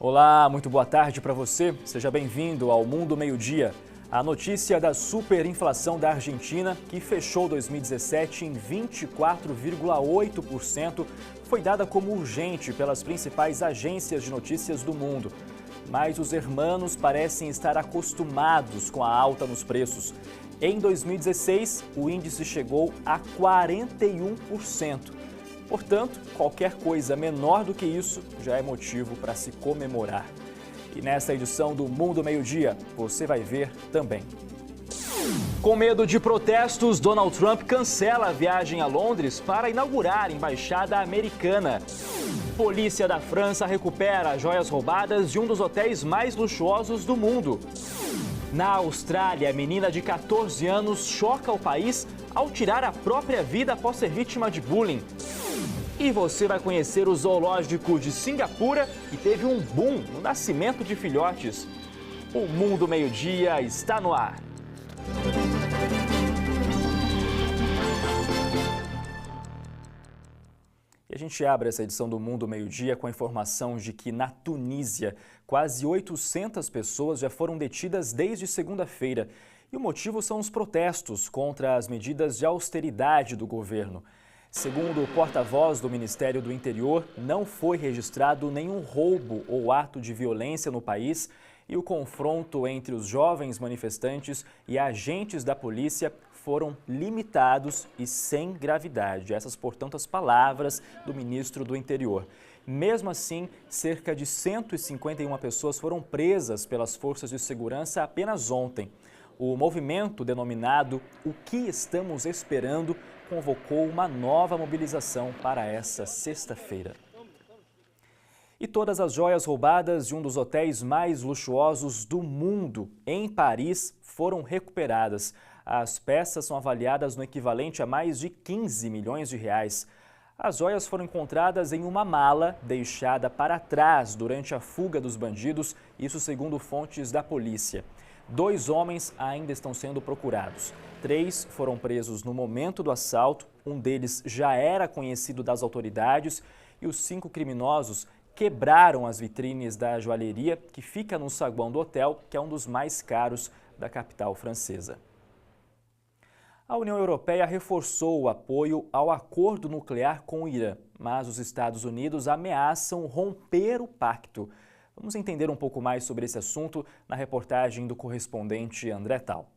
Olá, muito boa tarde para você. Seja bem-vindo ao Mundo Meio-Dia. A notícia da superinflação da Argentina, que fechou 2017 em 24,8%, foi dada como urgente pelas principais agências de notícias do mundo. Mas os hermanos parecem estar acostumados com a alta nos preços. Em 2016, o índice chegou a 41%. Portanto, qualquer coisa menor do que isso já é motivo para se comemorar. E nesta edição do Mundo Meio-Dia, você vai ver também. Com medo de protestos, Donald Trump cancela a viagem a Londres para inaugurar a embaixada americana. Polícia da França recupera joias roubadas de um dos hotéis mais luxuosos do mundo. Na Austrália, a menina de 14 anos choca o país ao tirar a própria vida após ser vítima de bullying. E você vai conhecer o zoológico de Singapura, que teve um boom no nascimento de filhotes. O Mundo Meio-Dia está no ar. E a gente abre essa edição do Mundo Meio-Dia com a informação de que na Tunísia, quase 800 pessoas já foram detidas desde segunda-feira. E o motivo são os protestos contra as medidas de austeridade do governo. Segundo o porta-voz do Ministério do Interior, não foi registrado nenhum roubo ou ato de violência no país e o confronto entre os jovens manifestantes e agentes da polícia foram limitados e sem gravidade. Essas, portanto, as palavras do ministro do Interior. Mesmo assim, cerca de 151 pessoas foram presas pelas forças de segurança apenas ontem. O movimento denominado O que Estamos Esperando convocou uma nova mobilização para essa sexta-feira. E todas as joias roubadas de um dos hotéis mais luxuosos do mundo, em Paris, foram recuperadas. As peças são avaliadas no equivalente a mais de 15 milhões de reais. As joias foram encontradas em uma mala deixada para trás durante a fuga dos bandidos, isso segundo fontes da polícia. 2 homens ainda estão sendo procurados. 3 foram presos no momento do assalto, um deles já era conhecido das autoridades e os 5 criminosos quebraram as vitrines da joalheria que fica no saguão do hotel, que é um dos mais caros da capital francesa. A União Europeia reforçou o apoio ao acordo nuclear com o Irã, mas os Estados Unidos ameaçam romper o pacto. Vamos entender um pouco mais sobre esse assunto na reportagem do correspondente André Tal.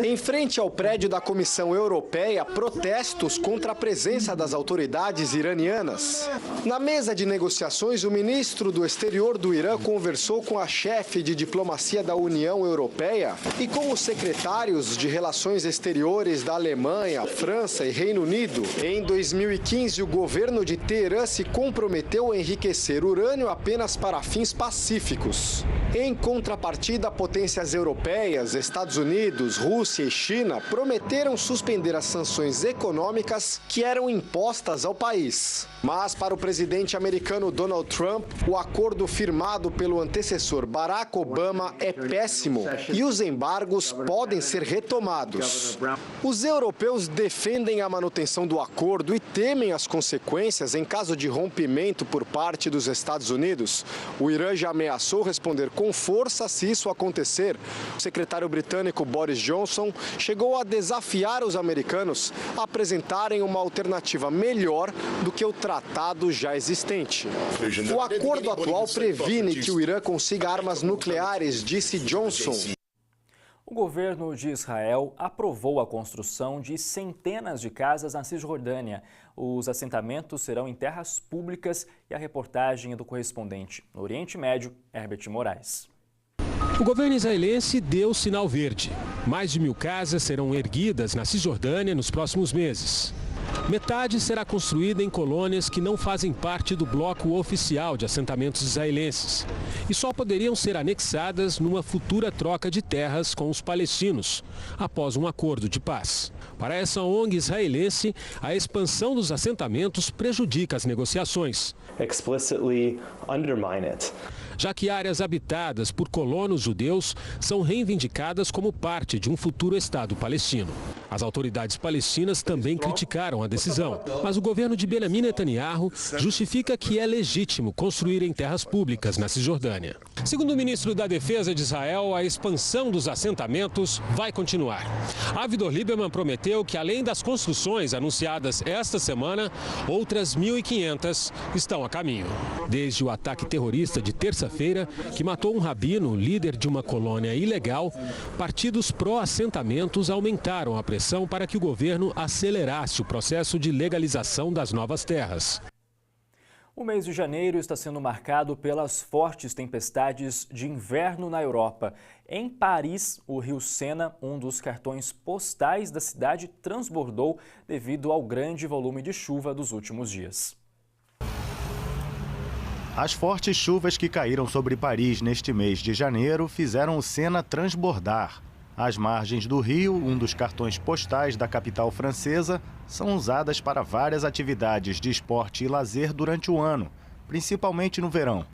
Em frente ao prédio da Comissão Europeia, protestos contra a presença das autoridades iranianas. Na mesa de negociações, o ministro do Exterior do Irã conversou com a chefe de diplomacia da União Europeia e com os secretários de Relações Exteriores da Alemanha, França e Reino Unido. Em 2015, o governo de Teherã se comprometeu a enriquecer urânio apenas para fins pacíficos. Em contrapartida, potências europeias, Estados Unidos, Rússia e China prometeram suspender as sanções econômicas que eram impostas ao país. Mas para o presidente americano Donald Trump, o acordo firmado pelo antecessor Barack Obama é péssimo e os embargos podem ser retomados. Os europeus defendem a manutenção do acordo e temem as consequências em caso de rompimento por parte dos Estados Unidos. O Irã já ameaçou responder com força se isso acontecer. O secretário britânico Boris Johnson chegou a desafiar os americanos a apresentarem uma alternativa melhor do que o tratado já existente. O acordo atual previne que o Irã consiga armas nucleares, disse Johnson. O governo de Israel aprovou a construção de centenas de casas na Cisjordânia. Os assentamentos serão em terras públicas e a reportagem é do correspondente no Oriente Médio, Herbert Moraes. O governo israelense deu sinal verde. Mais de 1.000 casas serão erguidas na Cisjordânia nos próximos meses. Metade será construída em colônias que não fazem parte do bloco oficial de assentamentos israelenses e só poderiam ser anexadas numa futura troca de terras com os palestinos, após um acordo de paz. Para essa ONG israelense, a expansão dos assentamentos prejudica as negociações. já que áreas habitadas por colonos judeus são reivindicadas como parte de um futuro Estado palestino. As autoridades palestinas também criticaram a decisão, mas o governo de Benjamin Netanyahu justifica que é legítimo construir em terras públicas na Cisjordânia. Segundo o ministro da Defesa de Israel, a expansão dos assentamentos vai continuar. Avigdor Lieberman prometeu que, além das construções anunciadas esta semana, outras 1.500 estão a caminho. Desde o ataque terrorista de terça-feira, que matou um rabino, líder de uma colônia ilegal, partidos pró-assentamentos aumentaram a pressão para que o governo acelerasse o processo de legalização das novas terras. O mês de janeiro está sendo marcado pelas fortes tempestades de inverno na Europa. Em Paris, o rio Sena, um dos cartões postais da cidade, transbordou devido ao grande volume de chuva dos últimos dias. As fortes chuvas que caíram sobre Paris neste mês de janeiro fizeram o Sena transbordar. As margens do rio, um dos cartões postais da capital francesa, são usadas para várias atividades de esporte e lazer durante o ano, principalmente no verão.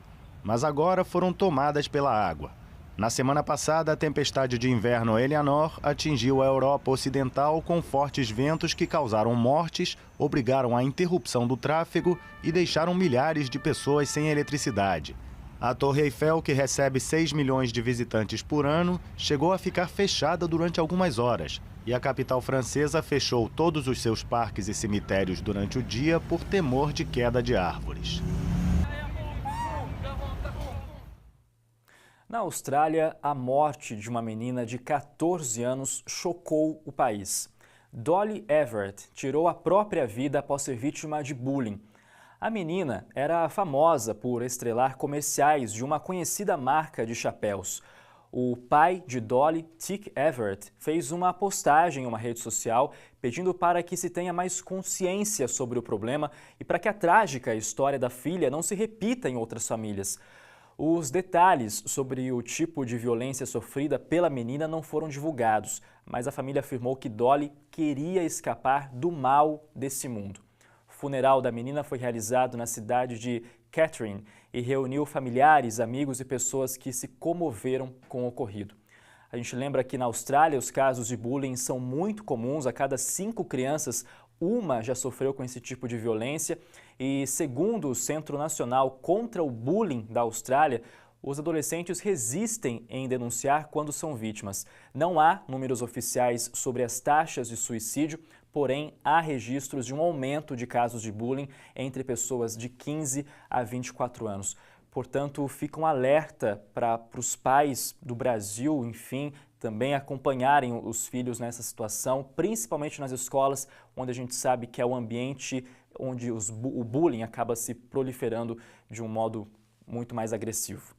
Mas agora foram tomadas pela água. Na semana passada, a tempestade de inverno Eleanor atingiu a Europa Ocidental com fortes ventos que causaram mortes, obrigaram à interrupção do tráfego e deixaram milhares de pessoas sem eletricidade. A Torre Eiffel, que recebe 6 milhões de visitantes por ano, chegou a ficar fechada durante algumas horas. E a capital francesa fechou todos os seus parques e cemitérios durante o dia por temor de queda de árvores. Na Austrália, a morte de uma menina de 14 anos chocou o país. Dolly Everett tirou a própria vida após ser vítima de bullying. A menina era famosa por estrelar comerciais de uma conhecida marca de chapéus. O pai de Dolly, Tick Everett, fez uma postagem em uma rede social pedindo para que se tenha mais consciência sobre o problema e para que a trágica história da filha não se repita em outras famílias. Os detalhes sobre o tipo de violência sofrida pela menina não foram divulgados, mas a família afirmou que Dolly queria escapar do mal desse mundo. O funeral da menina foi realizado na cidade de Kettering e reuniu familiares, amigos e pessoas que se comoveram com o ocorrido. A gente lembra que na Austrália os casos de bullying são muito comuns, a cada 5 crianças, uma já sofreu com esse tipo de violência e, segundo o Centro Nacional contra o Bullying da Austrália, os adolescentes resistem em denunciar quando são vítimas. Não há números oficiais sobre as taxas de suicídio, porém há registros de um aumento de casos de bullying entre pessoas de 15 a 24 anos. Portanto, fica um alerta para os pais do Brasil, enfim, também acompanharem os filhos nessa situação, principalmente nas escolas, onde a gente sabe que é o ambiente onde o bullying acaba se proliferando de um modo muito mais agressivo.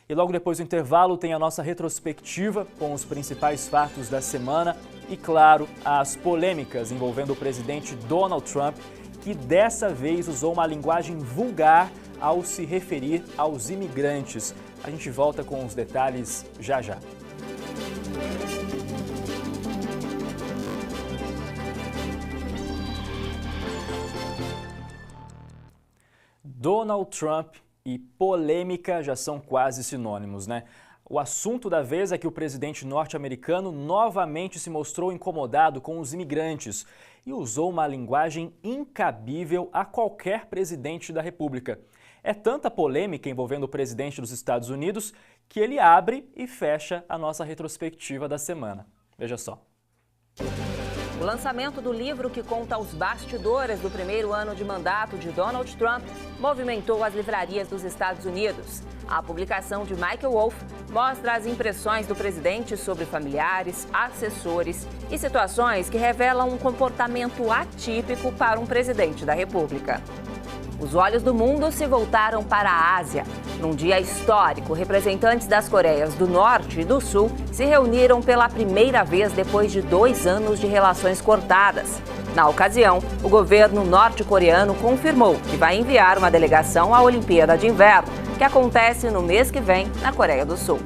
E logo depois do intervalo tem a nossa retrospectiva com os principais fatos da semana e, claro, as polêmicas envolvendo o presidente Donald Trump, que dessa vez usou uma linguagem vulgar ao se referir aos imigrantes. A gente volta com os detalhes já já. Donald Trump e polêmica já são quase sinônimos, né? O assunto da vez é que o presidente norte-americano novamente se mostrou incomodado com os imigrantes e usou uma linguagem incabível a qualquer presidente da República. É tanta polêmica envolvendo o presidente dos Estados Unidos que ele abre e fecha a nossa retrospectiva da semana. Veja só. O lançamento do livro que conta os bastidores do primeiro ano de mandato de Donald Trump movimentou as livrarias dos Estados Unidos. A publicação de Michael Wolff mostra as impressões do presidente sobre familiares, assessores e situações que revelam um comportamento atípico para um presidente da República. Os olhos do mundo se voltaram para a Ásia. Num dia histórico, representantes das Coreias do Norte e do Sul se reuniram pela primeira vez depois de 2 anos de relações cortadas. Na ocasião, o governo norte-coreano confirmou que vai enviar uma delegação à Olimpíada de Inverno, que acontece no mês que vem na Coreia do Sul.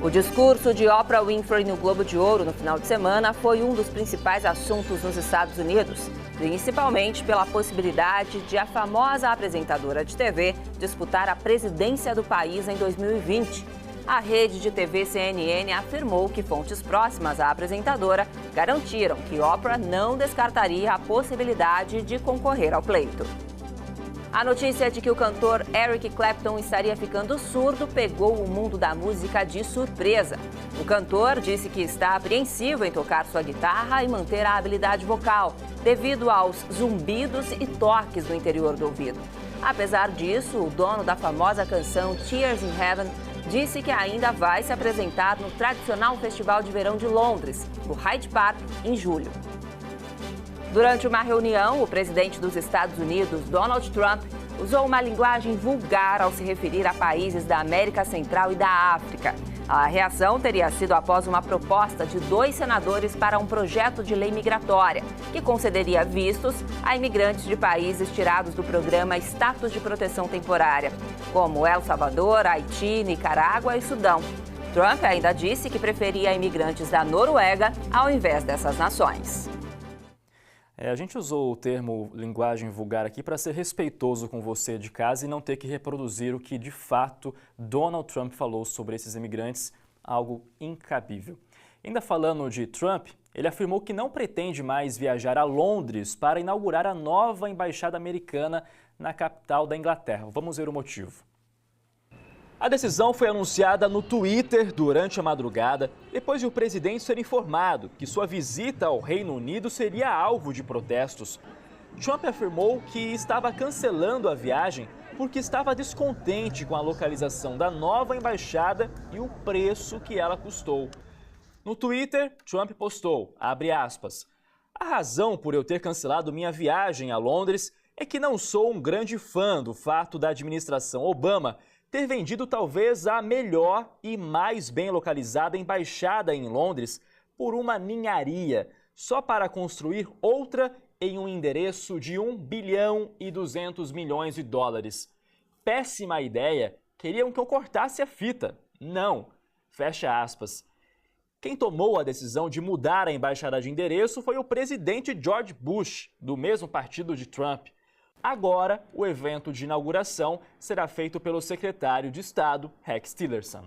O discurso de Oprah Winfrey no Globo de Ouro no final de semana foi um dos principais assuntos nos Estados Unidos, principalmente pela possibilidade de a famosa apresentadora de TV disputar a presidência do país em 2020. A rede de TV CNN afirmou que fontes próximas à apresentadora garantiram que Oprah não descartaria a possibilidade de concorrer ao pleito. A notícia de que o cantor Eric Clapton estaria ficando surdo pegou o mundo da música de surpresa. O cantor disse que está apreensivo em tocar sua guitarra e manter a habilidade vocal, devido aos zumbidos e toques no interior do ouvido. Apesar disso, o dono da famosa canção Tears in Heaven disse que ainda vai se apresentar no tradicional Festival de Verão de Londres, no Hyde Park, em julho. Durante uma reunião, o presidente dos Estados Unidos, Donald Trump, usou uma linguagem vulgar ao se referir a países da América Central e da África. A reação teria sido após uma proposta de 2 senadores para um projeto de lei migratória, que concederia vistos a imigrantes de países tirados do programa Status de Proteção Temporária, como El Salvador, Haiti, Nicarágua e Sudão. Trump ainda disse que preferia imigrantes da Noruega ao invés dessas nações. A gente usou o termo linguagem vulgar aqui para ser respeitoso com você de casa e não ter que reproduzir o que, de fato, Donald Trump falou sobre esses imigrantes, algo incabível. Ainda falando de Trump, ele afirmou que não pretende mais viajar a Londres para inaugurar a nova embaixada americana na capital da Inglaterra. Vamos ver o motivo. A decisão foi anunciada no Twitter durante a madrugada, depois de o presidente ser informado que sua visita ao Reino Unido seria alvo de protestos. Trump afirmou que estava cancelando a viagem porque estava descontente com a localização da nova embaixada e o preço que ela custou. No Twitter, Trump postou, abre aspas, "A razão por eu ter cancelado minha viagem a Londres é que não sou um grande fã do fato da administração Obama ter vendido talvez a melhor e mais bem localizada embaixada em Londres por uma ninharia, só para construir outra em um endereço de 1 bilhão e 200 milhões de dólares. Péssima ideia, queriam que eu cortasse a fita. Não." Fecha aspas. Quem tomou a decisão de mudar a embaixada de endereço foi o presidente George Bush, do mesmo partido de Trump. Agora, o evento de inauguração será feito pelo secretário de Estado, Rex Tillerson.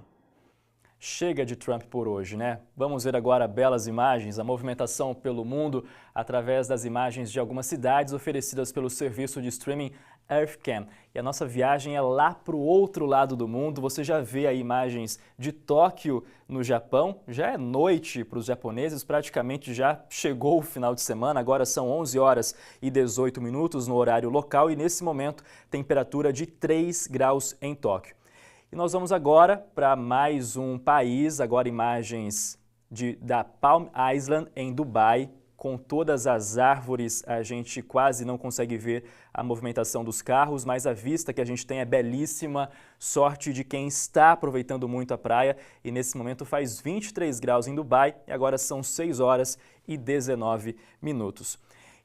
Chega de Trump por hoje, né? Vamos ver agora belas imagens, a movimentação pelo mundo através das imagens de algumas cidades oferecidas pelo serviço de streaming Earthcam. E a nossa viagem é lá para o outro lado do mundo. Você já vê aí imagens de Tóquio, no Japão. Já é noite para os japoneses, praticamente já chegou o final de semana. Agora são 11 horas e 18 minutos no horário local e nesse momento temperatura de 3 graus em Tóquio. E nós vamos agora para mais um país, agora imagens da Palm Island, em Dubai. Com todas as árvores, a gente quase não consegue ver a movimentação dos carros, mas a vista que a gente tem é belíssima, sorte de quem está aproveitando muito a praia. E nesse momento faz 23 graus em Dubai e agora são 6 horas e 19 minutos.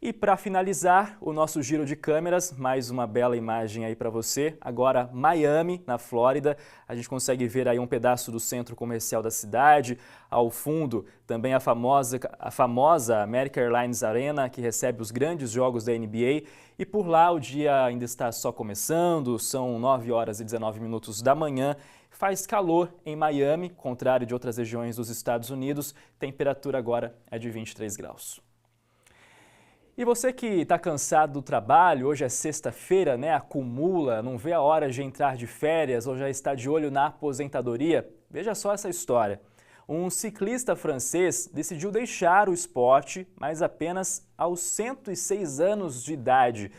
E para finalizar o nosso giro de câmeras, mais uma bela imagem aí para você. Agora Miami, na Flórida, a gente consegue ver aí um pedaço do centro comercial da cidade. Ao fundo também a famosa American Airlines Arena, que recebe os grandes jogos da NBA. E por lá o dia ainda está só começando, são 9 horas e 19 minutos da manhã. Faz calor em Miami, contrário de outras regiões dos Estados Unidos. Temperatura agora é de 23 graus. E você que está cansado do trabalho, hoje é sexta-feira, né? Acumula, não vê a hora de entrar de férias ou já está de olho na aposentadoria? Veja só essa história. Um ciclista francês decidiu deixar o esporte, mas apenas aos 106 anos de idade.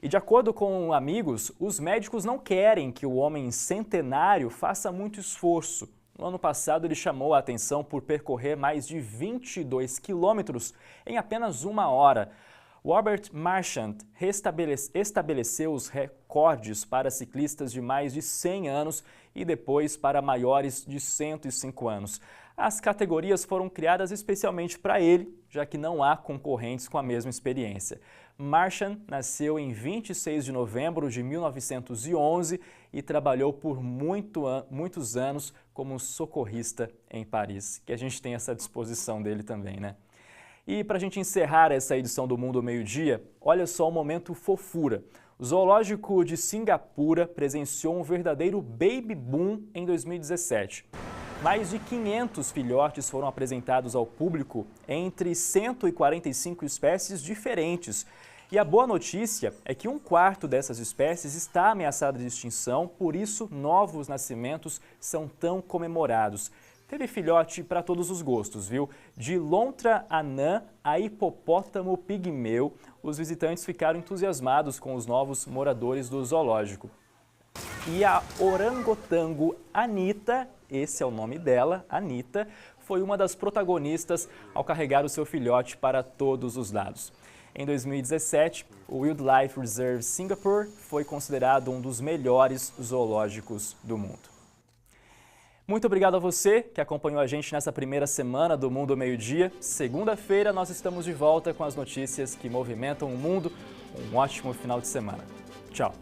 E de acordo com amigos, os médicos não querem que o homem centenário faça muito esforço. No ano passado, ele chamou a atenção por percorrer mais de 22 quilômetros em apenas 1 hora. Robert Marchand estabeleceu os recordes para ciclistas de mais de 100 anos e depois para maiores de 105 anos. As categorias foram criadas especialmente para ele já que não há concorrentes com a mesma experiência. Marchand nasceu em 26 de novembro de 1911 e trabalhou por muitos anos como socorrista em Paris. Que a gente tem essa disposição dele também, né? E para a gente encerrar essa edição do Mundo ao Meio-Dia, olha só o momento fofura. O Zoológico de Singapura presenciou um verdadeiro baby boom em 2017. Mais de 500 filhotes foram apresentados ao público entre 145 espécies diferentes. E a boa notícia é que 1/4 dessas espécies está ameaçada de extinção, por isso novos nascimentos são tão comemorados. Teve filhote para todos os gostos, viu? De lontra anã a hipopótamo pigmeu, os visitantes ficaram entusiasmados com os novos moradores do zoológico. E a orangotango Anitta, esse é o nome dela, Anitta, foi uma das protagonistas ao carregar o seu filhote para todos os lados. Em 2017, o Wildlife Reserve Singapore foi considerado um dos melhores zoológicos do mundo. Muito obrigado a você que acompanhou a gente nessa primeira semana do Mundo ao Meio-Dia. Segunda-feira nós estamos de volta com as notícias que movimentam o mundo. Um ótimo final de semana. Tchau!